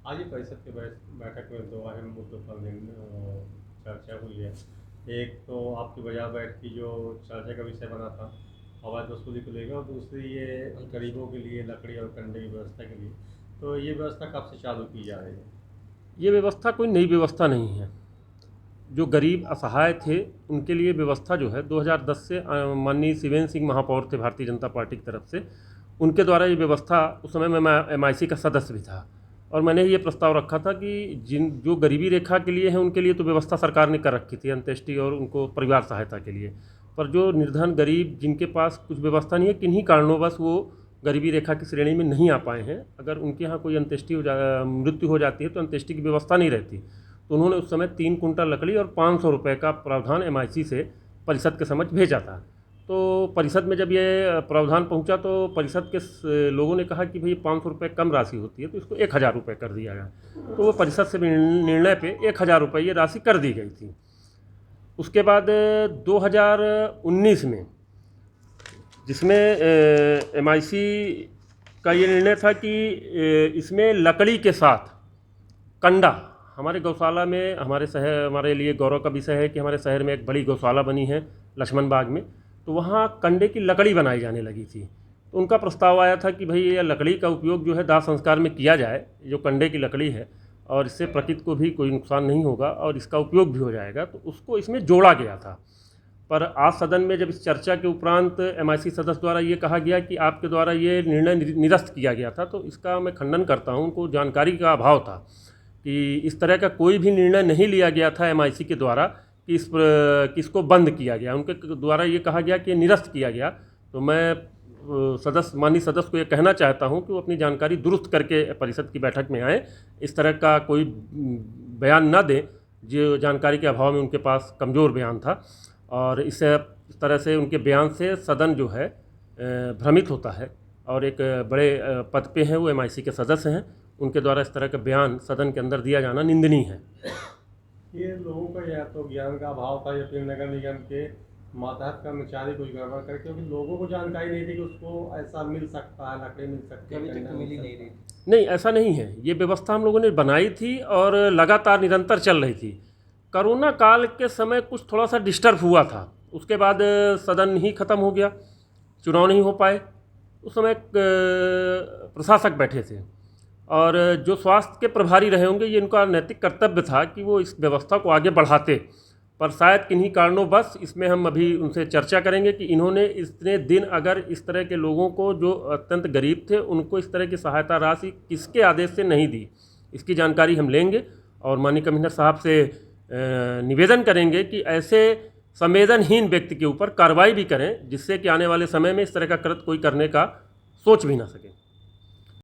आज ही परिषद की बैठक में दो अहम मुद्दों पर चर्चा हुई है। एक तो आपकी बाजार बैठ की जो चर्चा का विषय बना था अवैध वसूली को लेकर, और दूसरी ये गरीबों के लिए लकड़ी और कंडे की व्यवस्था के लिए। तो ये व्यवस्था कब से चालू की जा रही है? ये व्यवस्था कोई नई व्यवस्था नहीं है। जो गरीब असहाय थे उनके लिए व्यवस्था जो है 2010 से माननीय शिवेंद्र सिंह महापौर थे भारतीय जनता पार्टी की तरफ से, उनके द्वारा ये व्यवस्था, उस समय मैं MIC का सदस्य भी था और मैंने ये प्रस्ताव रखा था कि जो गरीबी रेखा के लिए हैं उनके लिए तो व्यवस्था सरकार ने कर रखी थी अंत्येष्टि और उनको परिवार सहायता के लिए। पर जो निर्धन गरीब जिनके पास कुछ व्यवस्था नहीं है, किन्हीं कारणोंवश वो गरीबी रेखा की श्रेणी में नहीं आ पाए हैं, अगर उनके यहाँ कोई मृत्यु हो जाती है तो अंत्येष्टि की व्यवस्था नहीं रहती, तो उन्होंने उस समय 3 कुंटल लकड़ी और 500 रुपये का प्रावधान MIC से परिषद के समक्ष भेजा था। तो परिषद में जब ये प्रावधान पहुंचा तो परिषद के लोगों ने कहा कि भाई 500 रुपये कम राशि होती है, तो इसको 1000 रुपये कर दिया गया। तो वो परिषद से निर्णय पे 1000 रुपये ये राशि कर दी गई थी। उसके बाद 2019 में, जिसमें MIC का ये निर्णय था कि इसमें लकड़ी के साथ कंडा, हमारे गौशाला में, हमारे लिए गौरव का विषय है कि हमारे शहर में एक बड़ी गौशाला बनी है लक्ष्मण बाग में, तो वहाँ कंडे की लकड़ी बनाई जाने लगी थी। तो उनका प्रस्ताव आया था कि भाई ये लकड़ी का उपयोग जो है दाह संस्कार में किया जाए, जो कंडे की लकड़ी है, और इससे प्रकृति को भी कोई नुकसान नहीं होगा और इसका उपयोग भी हो जाएगा, तो उसको इसमें जोड़ा गया था। पर आज सदन में जब इस चर्चा के उपरांत MIC सदस्य द्वारा ये कहा गया कि आपके द्वारा ये निर्णय निरस्त किया गया था, तो इसका मैं खंडन करता हूँ। उनको जानकारी का अभाव था कि इस तरह का कोई भी निर्णय नहीं लिया गया था MIC के द्वारा कि इसको बंद किया गया। उनके द्वारा ये कहा गया कि निरस्त किया गया। तो मैं माननीय सदस्य को ये कहना चाहता हूँ कि वो अपनी जानकारी दुरुस्त करके परिषद की बैठक में आएँ, इस तरह का कोई बयान न दें जो जानकारी के अभाव में उनके पास कमज़ोर बयान था। और इस तरह से उनके बयान से सदन जो है भ्रमित होता है, और एक बड़े पद पे हैं वो MIC के सदस्य हैं, उनके द्वारा इस तरह का बयान सदन के अंदर दिया जाना निंदनीय है। ये लोगों का या तो ज्ञान का अभाव था या फिर नगर निगम के मातहत कर्मचारी कुछ गड़बड़ कर, क्योंकि लोगों को जानकारी नहीं थी कि उसको ऐसा मिल सकता है, लकड़ी मिल सकती है, अभी तक तो मिल ही नहीं रही। नहीं, ऐसा नहीं है। ये व्यवस्था हम लोगों ने बनाई थी और लगातार निरंतर चल रही थी। कोरोना काल के समय कुछ थोड़ा सा डिस्टर्ब हुआ था, उसके बाद सदन ही ख़त्म हो गया, चुनाव नहीं हो पाए। उस समय प्रशासक बैठे थे और जो स्वास्थ्य के प्रभारी रहे होंगे, ये इनका नैतिक कर्तव्य था कि वो इस व्यवस्था को आगे बढ़ाते, पर शायद किन्हीं कारणों बस इसमें हम अभी उनसे चर्चा करेंगे कि इन्होंने इतने दिन अगर इस तरह के लोगों को जो अत्यंत गरीब थे उनको इस तरह की सहायता राशि किसके आदेश से नहीं दी, इसकी जानकारी हम लेंगे और माननीय कमिश्नर साहब से निवेदन करेंगे कि ऐसे संवेदनहीन व्यक्ति के ऊपर कार्रवाई भी करें, जिससे कि आने वाले समय में इस तरह का कृत्य कोई करने का सोच भी ना सके।